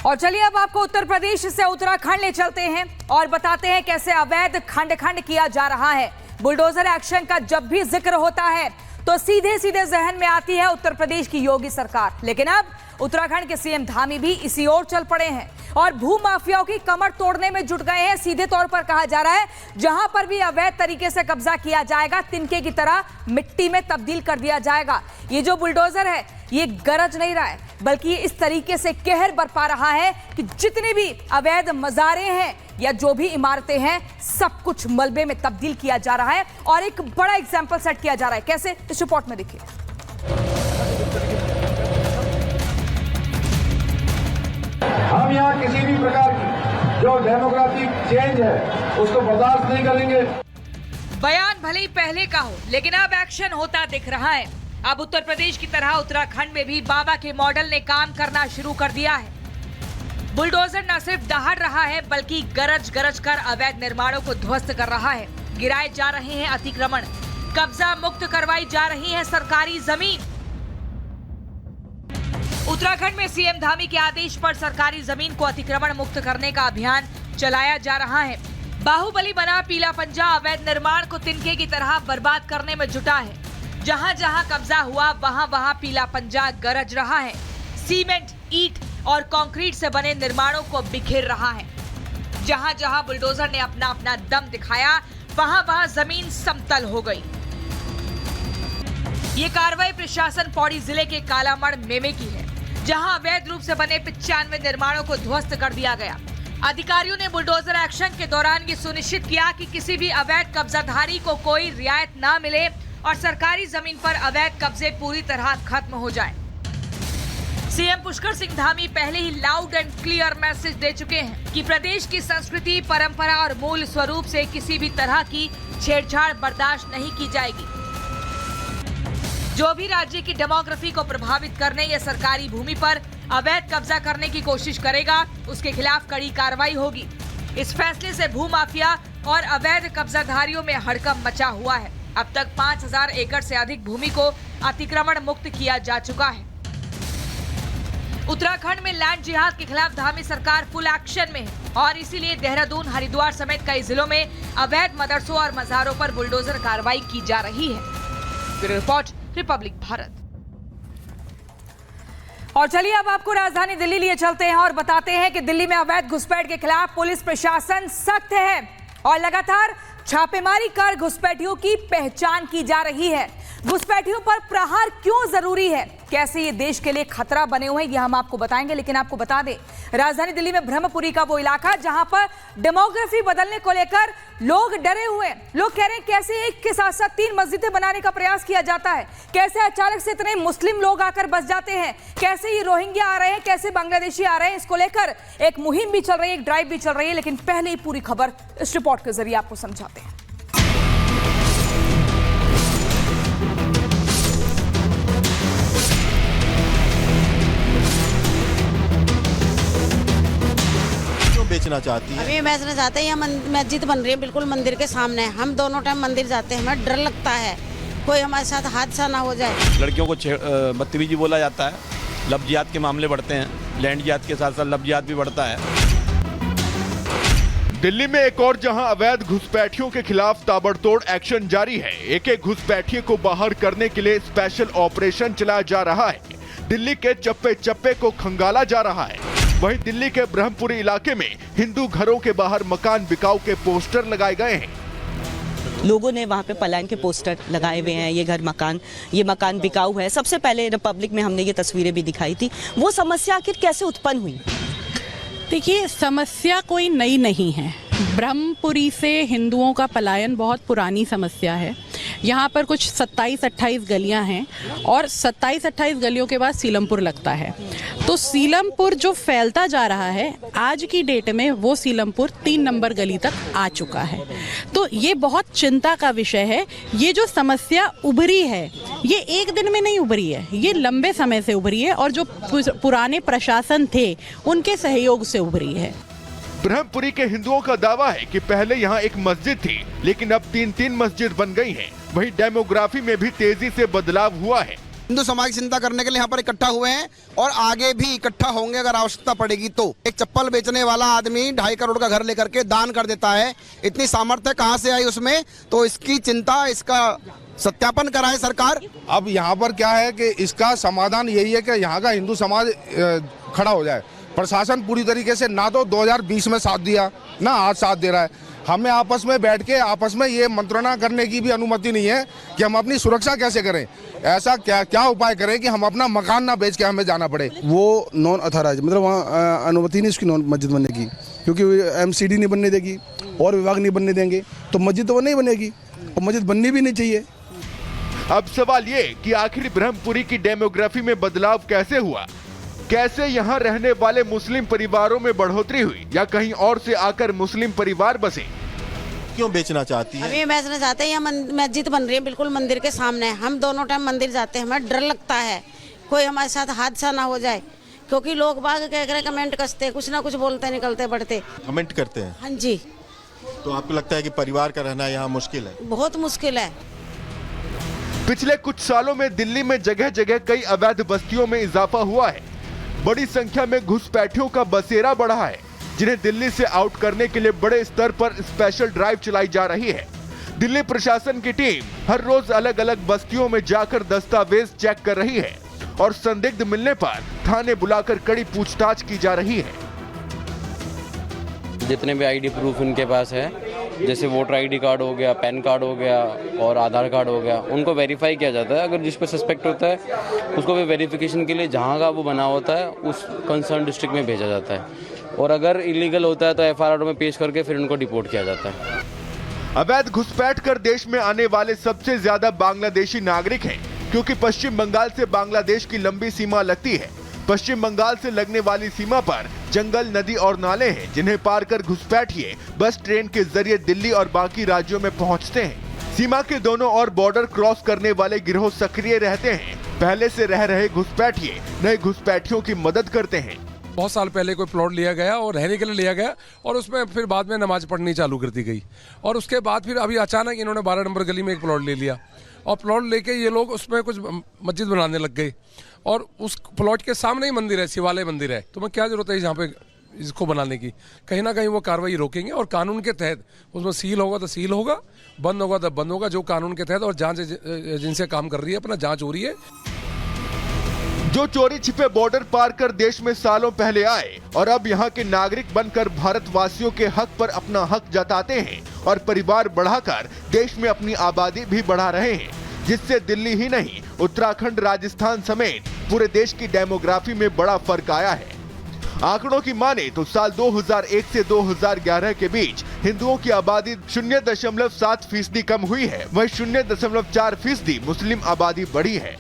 और चलिए अब आपको उत्तर प्रदेश से उत्तराखंड ले चलते हैं और बताते हैं कैसे अवैध खंड खंड किया जा रहा है। बुलडोजर एक्शन का जब भी जिक्र होता है तो सीधे सीधे जहन में आती है उत्तर प्रदेश की योगी सरकार, लेकिन अब उत्तराखंड के सीएम धामी भी इसी ओर चल पड़े हैं और भू माफियाओं की कमर तोड़ने में जुट गए हैं। सीधे तौर पर कहा जा रहा है जहां पर भी अवैध तरीके से कब्जा किया जाएगा तिनके की तरह मिट्टी में तब्दील कर दिया जाएगा। ये जो बुलडोजर है ये गरज नहीं रहा है, बल्कि ये इस तरीके से कहर बरपा रहा है कि जितने भी अवैध मज़ारे हैं या जो भी इमारतें हैं सब कुछ मलबे में तब्दील किया जा रहा है और एक बड़ा एग्जाम्पल सेट किया जा रहा है। कैसे, इस रिपोर्ट में देखिए। हम यहाँ किसी भी प्रकार की जो डेमोक्रेटिक चेंज है उसको बर्दाश्त नहीं करेंगे। बयान भले ही पहले का हो, लेकिन अब एक्शन होता दिख रहा है। अब उत्तर प्रदेश की तरह उत्तराखंड में भी बाबा के मॉडल ने काम करना शुरू कर दिया है। बुलडोजर न सिर्फ दहाड़ रहा है बल्कि गरज गरज कर अवैध निर्माणों को ध्वस्त कर रहा है। गिराए जा रहे हैं अतिक्रमण, कब्जा मुक्त करवाई जा रही है सरकारी जमीन। उत्तराखंड में सीएम धामी के आदेश पर सरकारी जमीन को अतिक्रमण मुक्त करने का अभियान चलाया जा रहा है। बाहुबली बना पीला पंजा अवैध निर्माण को तिनके की तरह बर्बाद करने में जुटा है। जहां जहां कब्जा हुआ वहां वहां पीला पंजा गरज रहा है। सीमेंट, ईंट और कंक्रीट से बने निर्माणों को बिखेर रहा है। जहां जहां बुलडोजर ने अपना अपना दम दिखाया वहां वहां जमीन समतल हो गई। ये कार्रवाई प्रशासन पौड़ी जिले के कालामड़ मेमे की है, जहां अवैध रूप से बने 95 निर्माणों को ध्वस्त कर दिया गया। अधिकारियों ने बुलडोजर एक्शन के दौरान ये सुनिश्चित किया कि किसी भी अवैध कब्जाधारी को कोई रियायत न मिले और सरकारी जमीन पर अवैध कब्जे पूरी तरह खत्म हो जाए। सीएम पुष्कर सिंह धामी पहले ही लाउड एंड क्लियर मैसेज दे चुके हैं कि प्रदेश की संस्कृति, परंपरा और मूल स्वरूप से किसी भी तरह की छेड़छाड़ बर्दाश्त नहीं की जाएगी। जो भी राज्य की डेमोग्राफी को प्रभावित करने या सरकारी भूमि पर अवैध कब्जा करने की कोशिश करेगा उसके खिलाफ कड़ी कार्रवाई होगी। इस फैसले से भू माफिया और अवैध कब्जाधारियों में हड़कंप मचा हुआ है। अब तक 5000 एकड़ से अधिक भूमि को अतिक्रमण मुक्त किया जा चुका है। उत्तराखंड में लैंड जिहाद के खिलाफ धामी सरकार फुल एक्शन में है और इसीलिए देहरादून, हरिद्वार समेत कई जिलों में अवैध मदरसों और मज़ारों पर बुलडोजर कार्रवाई की जा रही है। Bureau report, Republic Bharat. और चलिए अब आपको राजधानी दिल्ली लिए चलते हैं और बताते हैं कि दिल्ली में अवैध घुसपैठ के खिलाफ पुलिस प्रशासन सख्त है और लगातार छापेमारी कर घुसपैठियों की पहचान की जा रही है। घुसपैठियों पर प्रहार क्यों जरूरी है, कैसे ये देश के लिए खतरा बने हुए हैं, ये हम आपको बताएंगे। लेकिन आपको बता दें, राजधानी दिल्ली में ब्रह्मपुरी का वो इलाका जहां पर डेमोग्राफी बदलने को लेकर लोग डरे हुए हैं। लोग कह रहे हैं कैसे एक के साथ साथ 3 मस्जिदें बनाने का प्रयास किया जाता है, कैसे अचानक से इतने मुस्लिम लोग आकर बस जाते हैं, कैसे ये रोहिंग्या आ रहे हैं, कैसे बांग्लादेशी आ रहे हैं। इसको लेकर एक मुहिम भी चल रही है, एक ड्राइव भी चल रही है। लेकिन पहले ही पूरी खबर इस रिपोर्ट के जरिए आपको समझाते हैं। बेचना चाहती है। अभी बेचना चाहते हैं, यहाँ मस्जिद बन रही है बिल्कुल मंदिर के सामने। हम दोनों टाइम मंदिर जाते हैं, हमें डर लगता है कोई हमारे साथ हादसा ना हो जाए। लड़कियों को बदतमीजी बोला जाता है, लफ्जियात के मामले बढ़ते हैं, लैंड जिहाद के साथ साथ लफ्जियात भी बढ़ता है। दिल्ली में एक और जहां अवैध घुसपैठियों के खिलाफ ताबड़तोड़ एक्शन जारी है। एक एक घुसपैठिए को बाहर करने के लिए स्पेशल ऑपरेशन चलाया जा रहा है। दिल्ली के चप्पे चप्पे को खंगाला जा रहा है। वहीं दिल्ली के ब्रह्मपुरी इलाके में हिंदू घरों के बाहर मकान बिकाऊ के पोस्टर लगाए गए हैं। लोगों ने वहाँ पे पलायन के पोस्टर लगाए हुए हैं, ये मकान बिकाऊ है। सबसे पहले रिपब्लिक में हमने ये तस्वीरें भी दिखाई थी। वो समस्या आखिर कैसे उत्पन्न हुई? देखिए, समस्या कोई नई नहीं है। ब्रह्मपुरी से हिंदुओं का पलायन बहुत पुरानी समस्या है। यहाँ पर कुछ 27-28 गलियाँ हैं और 27-28 गलियों के बाद सीलमपुर लगता है। तो सीलमपुर जो फैलता जा रहा है, आज की डेट में वो सीलमपुर 3 नंबर गली तक आ चुका है। तो ये बहुत चिंता का विषय है। ये जो समस्या उभरी है ये एक दिन में नहीं उभरी है, ये लंबे समय से उभरी है और जो पुराने प्रशासन थे उनके सहयोग से उभरी है। ब्रह्मपुरी के हिंदुओं का दावा है कि पहले यहाँ एक मस्जिद थी, लेकिन अब 3-3 मस्जिद बन गई हैं। वहीं डेमोग्राफी में भी तेजी से बदलाव हुआ है। हिंदू समाज की चिंता करने के लिए यहाँ पर इकट्ठा हुए हैं और आगे भी इकट्ठा होंगे अगर आवश्यकता पड़ेगी तो। एक चप्पल बेचने वाला आदमी 2.5 करोड़ का घर लेकर के दान कर देता है, इतनी सामर्थ्य कहाँ से आई उसमें? तो इसकी चिंता, इसका सत्यापन कराए सरकार। अब यहाँ पर क्या है कि इसका समाधान यही है कि यहाँ का हिंदू समाज खड़ा हो जाए। प्रशासन पूरी तरीके से ना तो 2020 में साथ दिया, ना आज साथ दे रहा है। हमें आपस में बैठ के आपस में ये मंत्रणा करने की भी अनुमति नहीं है कि हम अपनी सुरक्षा कैसे करें। ऐसा क्या उपाय करें कि हम अपना मकान ना बेच के हमें जाना पड़े। वो नॉन अथॉराइज, मतलब वहाँ अनुमति नहीं उसकी नॉन मस्जिद बनने की, क्योंकि MCD नहीं बनने देगी और विभाग नहीं बनने देंगे तो मस्जिद तो वो नहीं बनेगी और मस्जिद बननी भी नहीं चाहिए। अब सवाल ये कि आखिर ब्रह्मपुरी की डेमोग्राफी में बदलाव कैसे हुआ? कैसे यहाँ रहने वाले मुस्लिम परिवारों में बढ़ोतरी हुई या कहीं और से आकर मुस्लिम परिवार बसे? क्यों बेचना चाहती है? अभी बेचना चाहते हैं, यहाँ मस्जिद बन रही है बिल्कुल मंदिर के सामने। हम दोनों टाइम मंदिर जाते हैं, हमें डर लगता है कोई हमारे साथ हादसा ना हो जाए, क्योंकि लोग बाग कह कर कमेंट कसते हैं, कुछ ना कुछ बोलते निकलते बढ़ते कमेंट करते हैं। हाँ जी। तो आपको लगता है कि परिवार का रहना यहाँ मुश्किल है? बहुत मुश्किल है। पिछले कुछ सालों में दिल्ली में जगह जगह कई अवैध बस्तियों में इजाफा हुआ है। बड़ी संख्या में घुसपैठियों का बसेरा बढ़ा है, जिन्हें दिल्ली से आउट करने के लिए बड़े स्तर पर स्पेशल ड्राइव चलाई जा रही है। दिल्ली प्रशासन की टीम हर रोज अलग अलग बस्तियों में जाकर दस्तावेज चेक कर रही है और संदिग्ध मिलने पर थाने बुलाकर कड़ी पूछताछ की जा रही है। जितने भी ID प्रूफ उनके पास है, जैसे वोटर ID कार्ड हो गया, पैन कार्ड हो गया और आधार कार्ड हो गया, उनको वेरीफाई किया जाता है। अगर जिस पर सस्पेक्ट होता है उसको भी वेरिफिकेशन के लिए जहाँ का वो बना होता है उस कंसर्न डिस्ट्रिक्ट में भेजा जाता है और अगर इलीगल होता है तो FIR में पेश करके फिर उनको डिपोर्ट किया जाता है। अवैध घुसपैठ कर देश में आने वाले सबसे ज्यादा बांग्लादेशी नागरिक हैं, क्योंकि पश्चिम बंगाल से बांग्लादेश की लंबी सीमा लगती है। पश्चिम बंगाल से लगने वाली सीमा पर जंगल, नदी और नाले हैं, जिन्हें पार कर घुसपैठिए बस ट्रेन के जरिए दिल्ली और बाकी राज्यों में पहुंचते हैं। सीमा के दोनों ओर बॉर्डर क्रॉस करने वाले गिरोह सक्रिय रहते हैं। पहले से रह रहे घुसपैठिए नए घुसपैठियों की मदद करते हैं। बहुत साल पहले कोई प्लॉट लिया गया और रहने के लिए लिया गया और उसमें फिर बाद में नमाज पढ़नी चालू कर दी गई और उसके बाद फिर अभी अचानक इन्होंने 12 नंबर गली में एक प्लॉट ले लिया और प्लॉट लेके ये लोग उसमें कुछ मस्जिद बनाने लग गए और उस प्लॉट के सामने ही मंदिर है, शिवालय मंदिर है। तो मैं क्या जरूरत है यहाँ पे इसको बनाने की? कहीं ना कहीं वो कार्रवाई रोकेंगे और कानून के तहत उसमें सील होगा तो सील होगा, बंद होगा तो बंद होगा, जो कानून के तहत। और जांच जिनसे काम कर रही है, अपना जांच हो रही है। जो चोरी छिपे बॉर्डर पार कर देश में सालों पहले आए और अब यहाँ के नागरिक बनकर भारतवासियों के हक पर अपना हक जताते हैं और परिवार बढ़ाकर देश में अपनी आबादी भी बढ़ा रहे हैं, जिससे दिल्ली ही नहीं उत्तराखंड, राजस्थान समेत पूरे देश की डेमोग्राफी में बड़ा फर्क आया है। आंकड़ों की माने तो साल 2001 से 2011 के बीच हिंदुओं की आबादी 0.7% कम हुई है, वहीं 0.4% मुस्लिम आबादी बढ़ी है।